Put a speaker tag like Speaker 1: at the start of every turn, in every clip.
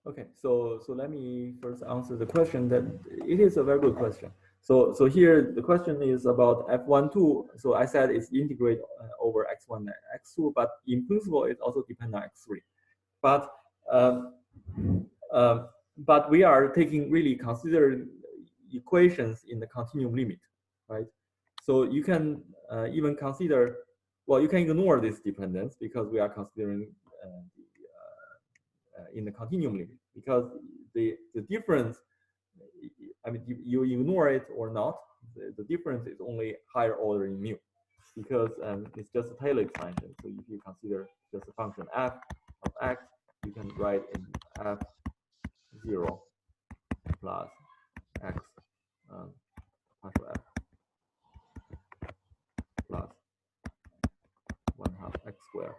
Speaker 1: Okay, so let me first answer the question. That it is a very good question. So here the question is about f12. So I said it's integrate over x1 and x2, but in principle it also depends on x3. But um, uh, but we are taking really consider equations in the continuum limit, right? So you can even consider, well, you can ignore this dependence because we are considering in the continuum limit, because the difference, I mean, you ignore it or not, the difference is only higher order in mu, because it's just a Taylor expansion. So if you consider just a function f of x, you can write in f0 plus x partial f plus 1/2 x squared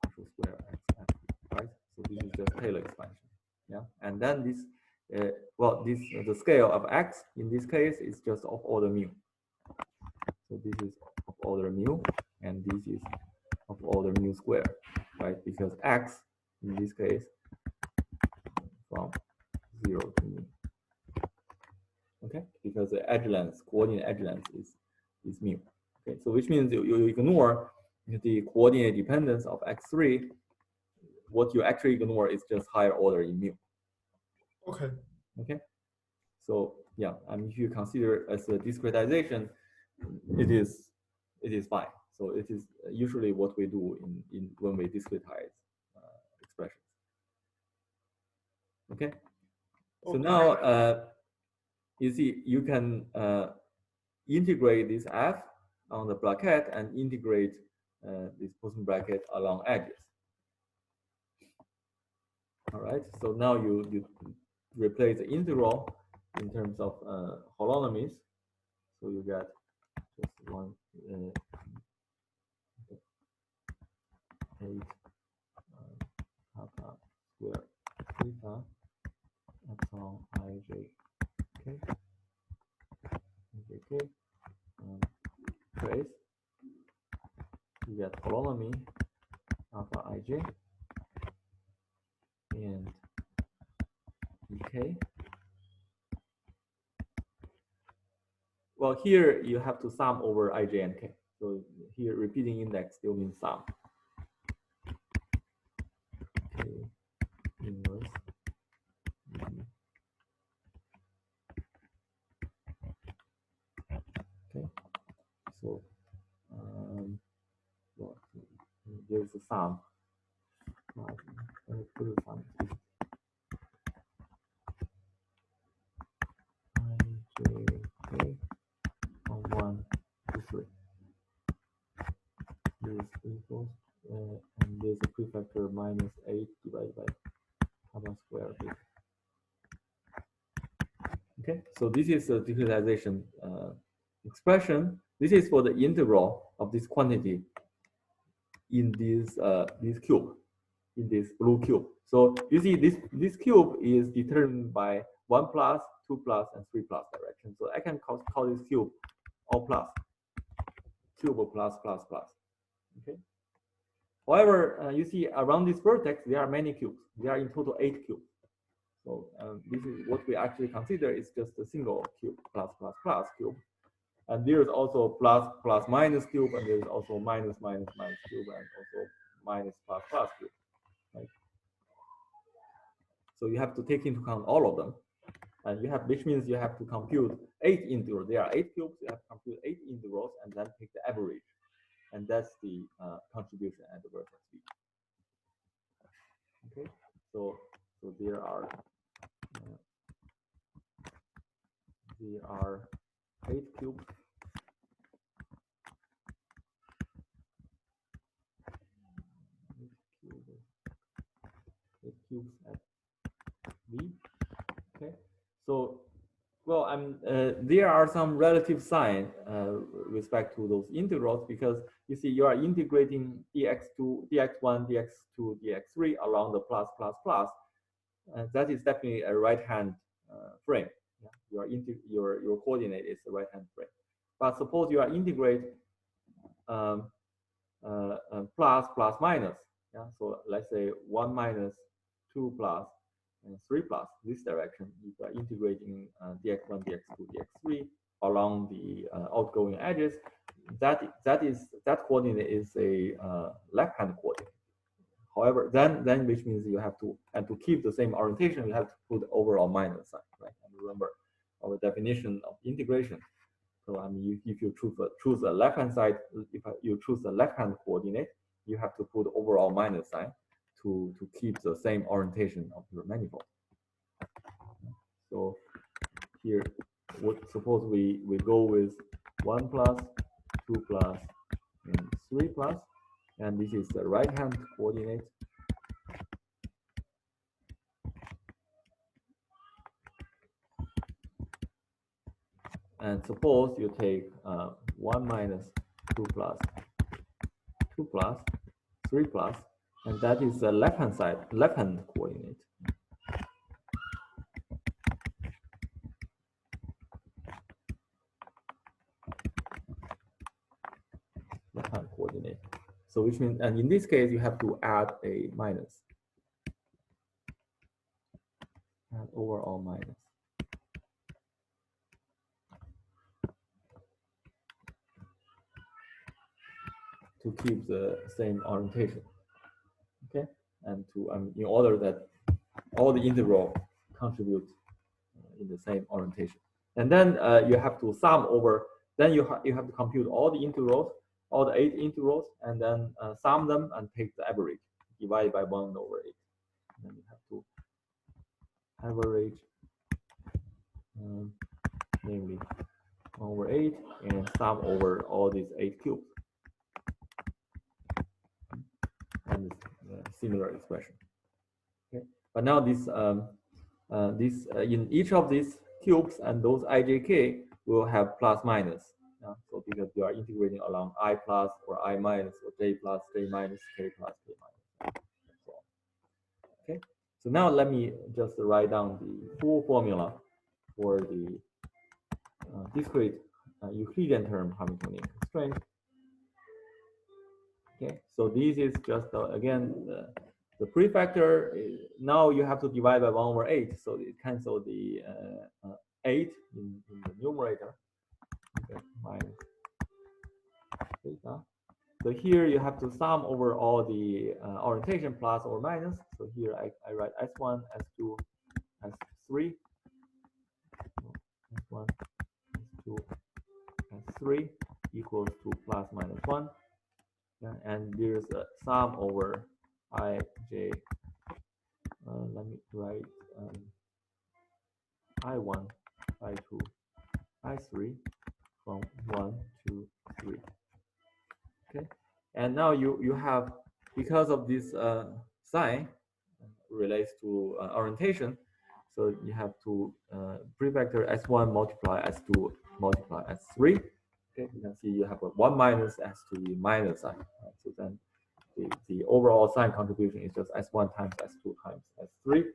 Speaker 1: partial square x f, right? So this is just Taylor expansion. Yeah, and then this, well, this the scale of x in this case is just of order mu. So this is of order mu, and this is of order mu squared, right? Because x in this case from 0 to mu. Okay, because the edge length, coordinate edge length is mu. Okay, so which means you ignore the coordinate dependence of x3. What you actually ignore is just higher order in mu.
Speaker 2: Okay.
Speaker 1: Okay. So yeah, I mean, if you consider as a discretization, it is fine. So it is usually what we do in when we discretize expressions. Okay. So now you see you can integrate this f on the bracket and integrate this Poisson bracket along edges. All right. So now you replace the integral in terms of holonomies. So you get just one 8 kappa square theta epsilon ijk trace. You get holonomy alpha ij and ek. Well, here you have to sum over ij and k. So here repeating index still means sum. K inverse. Okay. So well, there's a sum. Put a sum. Ijk from 1 to 3. This equals and there's a prefactor minus 8 divided by kappa square beta. Okay, so this is a discretization expression. This is for the integral of this quantity in this cube, in this blue cube. So you see this cube is determined by 1 plus, 2 plus, and 3 plus direction. So I can call this cube all plus, cube of plus plus plus. Okay. However, you see around this vertex there are many cubes. There are in total 8 cubes. So this is what we actually consider is just a single cube, plus plus plus cube. And there is also plus plus minus cube, and there is also minus minus minus cube, and also minus plus plus cube. Right? So you have to take into account all of them, and you have, which means you have to compute 8 integrals. There are 8 cubes. You have to compute 8 integrals, and then take the average, and that's the contribution at the vertex B. Okay, so there are 8 cubes. 8 cubes at B. Okay, so well, there are some relative sign respect to those integrals, because you see you are integrating dx2, dx1, dx2, dx3 along the plus plus plus. That is definitely a right-hand frame. Yeah? Your coordinate is the right-hand frame. But suppose you are integrate plus plus minus. Yeah, so let's say 1 minus 2 plus and 3 plus this direction. If you are integrating dx1, dx2, dx3 along the outgoing edges, that coordinate is a left-hand coordinate. However, then which means you have to, and to keep the same orientation, you have to put overall minus sign, right? And remember our definition of integration. So I mean, if you choose a left-hand side, if you choose the left-hand coordinate, you have to put overall minus sign to keep the same orientation of your manifold. So here, suppose we go with 1 plus, 2 plus, and 3 plus, and this is the right-hand coordinate. And suppose you take 1 minus 2 plus, 2 plus, 3 plus, and that is the left-hand side, left-hand coordinate. Left-hand coordinate. So which means, and in this case, you have to add a minus. Add overall minus. To keep the same orientation. Okay, and to in order that all the integral contribute in the same orientation, and then you have to sum over. Then you have to compute all the integrals, all the 8 integrals, and then sum them and take the average, divide by 1 over 8. And then you have to average, namely 1 over 8, and sum over all these 8 cubes. And similar expression. Okay, but now this in each of these cubes and those ijk will have plus minus. So because you are integrating along I plus or I minus or j plus, j minus, k plus, k minus. And so on. Okay, so now let me just write down the full formula for the discrete Euclidean term Hamiltonian constraint. Okay, so this is just again the prefactor. Now you have to divide by 1 over 8, so it cancels the 8 in the numerator. Okay, minus theta. So here you have to sum over all the orientation plus or minus. So here I write S1, S2, S3, S1, S2, S3 equals to plus minus 1. Yeah, and there's a sum over ij. Let me write I1, I2, I3 from 1 to 3. Okay, and now you have, because of this sign relates to orientation, so you have to prefactor S1 multiply S2 multiply S3. Okay, you can see you have a 1 minus S to the minus sign. Right? So then the overall sign contribution is just S1 times S2 times S3.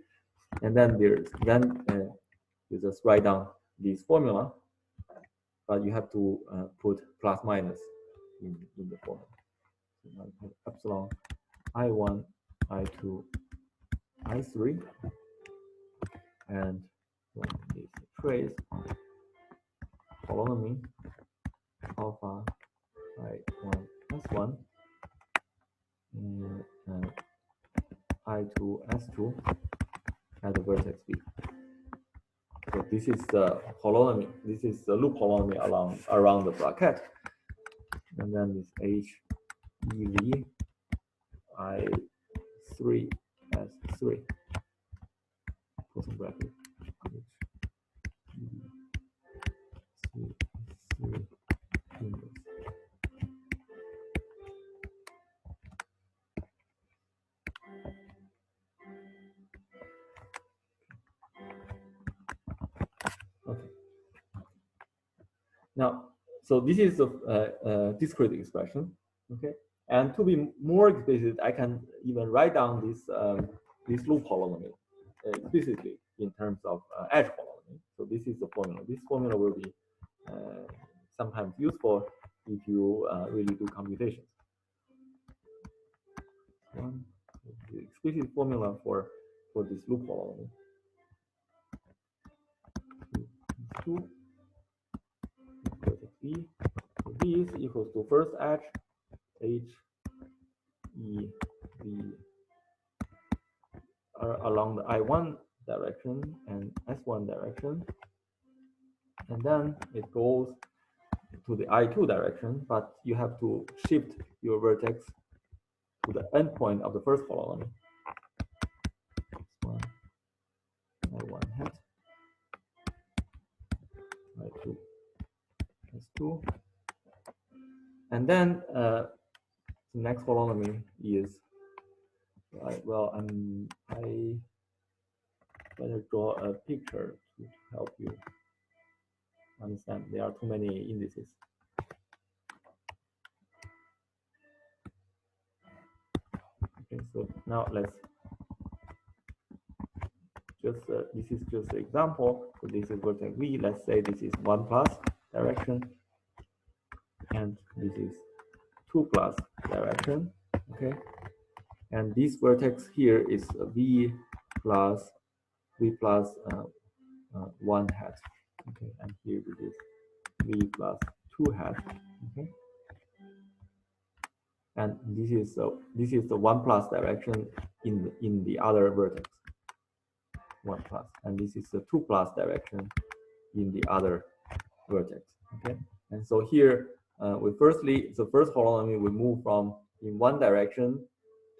Speaker 1: And then you just write down this formula, but you have to put plus minus in the formula. So epsilon I1, I2, I3, and this trace polynomial alpha I1 S1 and I2 S2 at the vertex B. So this is the polynomial. This is the loop polynomial around the bracket, and then this H E V I3 S3 closing bracket. Okay. Now, so this is the discrete expression. Okay, and to be more explicit, I can even write down this loop polynomial explicitly in terms of edge polynomial. So this is the formula. This formula will be sometimes useful if you really do computations. The explicit formula for for this loop holonomy. 2 vertex V. So V is equals to first edge H E V along the I1 direction and S1 direction, and then it goes to the I2 direction, but you have to shift your vertex to the endpoint of the first holonomy. S1, I1 hat, I2, S2, and then the next holonomy is I better draw a picture to help you understand. There are too many indices. Okay, so now let's just this is just an example. So this is vertex V. Let's say this is 1 plus direction, and this is 2 plus direction. Okay, and this vertex here is V plus 1 hat. Okay, and here it is V plus 2 hat. Okay, and this is the 1 plus direction in the other vertex. 1 plus, and this is the 2 plus direction in the other vertex. Okay, and so here we firstly, the first holonomy we move from in one direction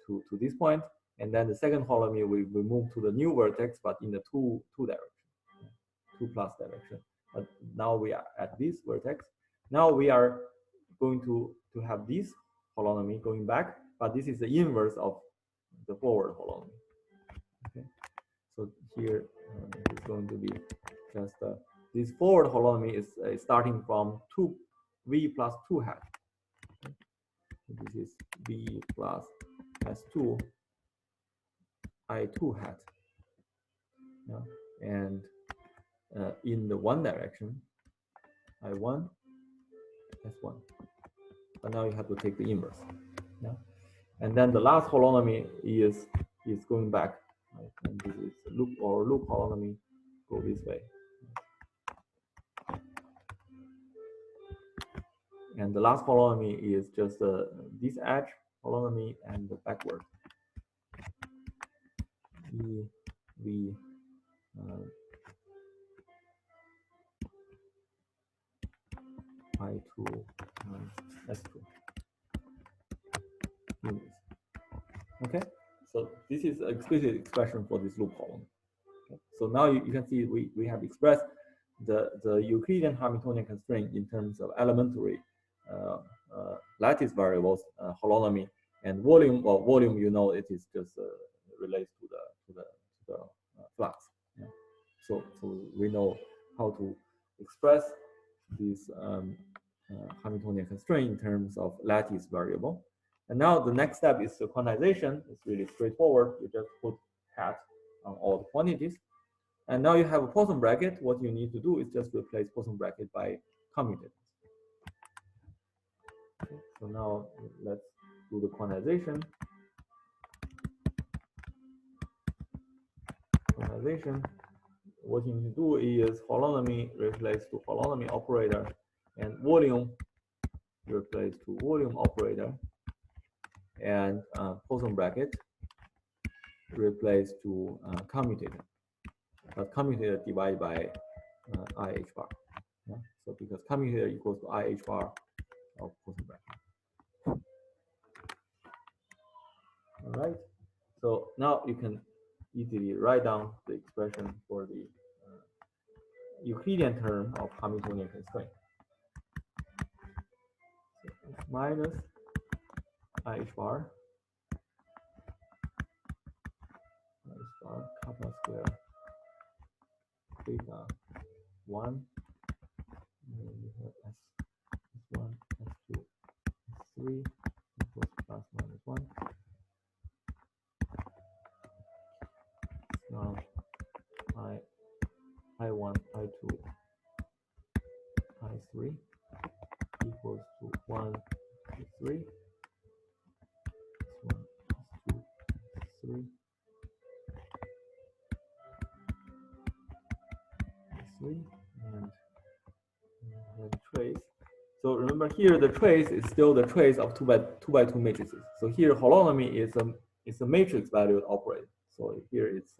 Speaker 1: to this point, and then the second holonomy we move to the new vertex, but in the two direction, 2 plus direction. But now we are at this vertex. Now we are going to have this holonomy going back, but this is the inverse of the forward holonomy. Okay, so here it's going to be just this forward holonomy is starting from 2V plus 2 hat. Okay. So this is V plus S2 I2 hat. Yeah. And in the one direction, I1 S1. But now you have to take the inverse. Yeah. And then the last holonomy is going back. Right? And this is loop holonomy, go this way. And the last holonomy is just this edge holonomy and the backward. V I2 S2. Okay, so this is an explicit expression for this loop holonomy. Okay. So now you can see we have expressed the Euclidean Hamiltonian constraint in terms of elementary lattice variables, holonomy, and volume. Well, volume, you know, it is just relates to the flux. Yeah. So we know how to express this Hamiltonian constraint in terms of lattice variable. And now the next step is the quantization. It's really straightforward. You just put hat on all the quantities. And now you have a Poisson bracket. What you need to do is just replace Poisson bracket by commutator. Okay, so now let's do the quantization. What you need to do is holonomy replace to holonomy operator, and volume replace to volume operator, and Poisson bracket replace to commutator. But commutator divided by IH bar. Yeah? So because commutator equals to IH bar of Poisson bracket. All right. So now you can easily write down the expression for the Euclidean term of Hamiltonian constraint. So it's minus IH bar kappa square theta 1, and then we have S1, S2, S3 equals plus minus 1. Now I1, I2, I3 equals to 1, 2, 3. S1, S2, S3. 3 and then trace. So remember here the trace is still the trace of 2 by 2 matrices. So here holonomy is a matrix valued operator. So here it's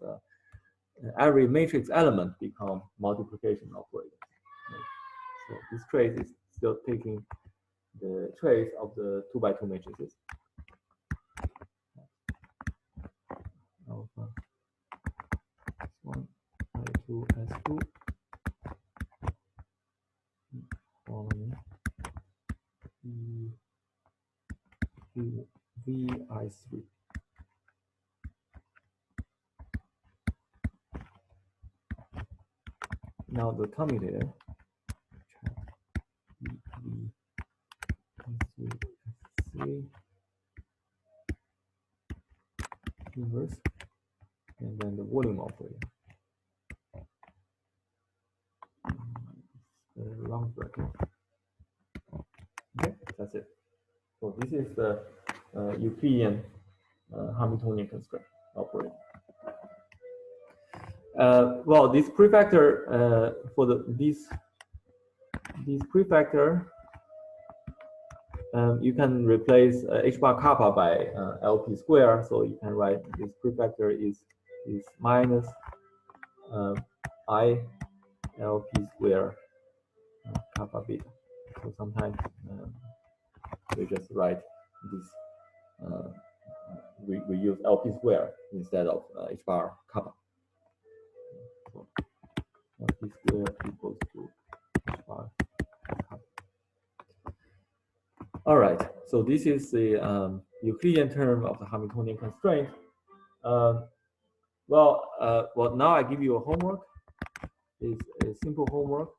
Speaker 1: every matrix element become multiplication operator. So this trace is still taking the trace of the 2 by 2 matrices. Alpha S1 I2 S2 holonomy VI3. Now the commutator V3 inverse, and then the volume operator. Long bracket. Okay, that's it. So this is the Euclidean Hamiltonian constraint operator. Well, this prefactor for this prefactor, you can replace h bar kappa by LP square. So you can write this prefactor is minus I LP square kappa beta. So sometimes we just write this. We use LP square instead of h bar kappa. So LP square equals to h bar kappa. All right. So this is the Euclidean term of the Hamiltonian constraint. Well, now I give you a homework. It's a simple homework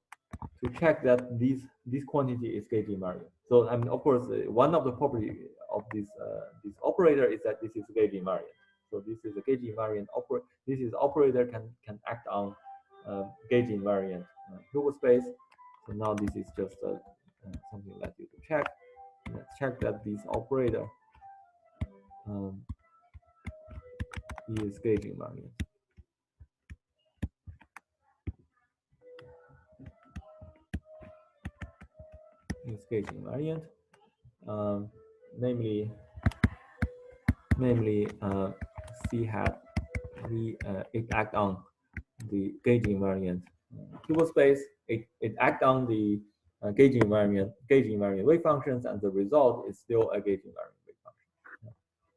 Speaker 1: to check that this quantity is gauge invariant. So I mean, of course, one of the property of this operator is that this is gauge invariant. So this is a gauge invariant operator. This is operator can act on gauge invariant Hilbert space. So now this is just something that you can check. Let's check that this operator is gauge invariant. Is gauge invariant, namely C hat it act on the gauge invariant Hilbert space. It act on the gauge invariant wave functions, and the result is still a gauge invariant wave function.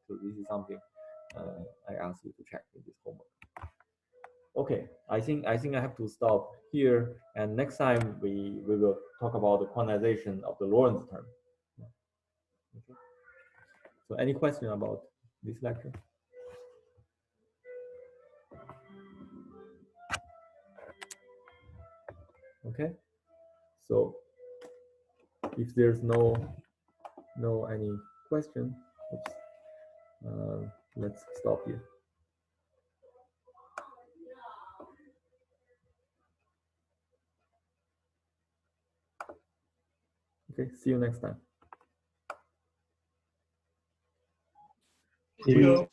Speaker 1: So this is something I asked you to check in this homework. Okay, I think I have to stop here, and next time we will talk about the quantization of the Lorentz term. Okay. So any question about this lecture? Okay. So if there's no any question, let's stop here. Okay, see you next time.
Speaker 2: See you.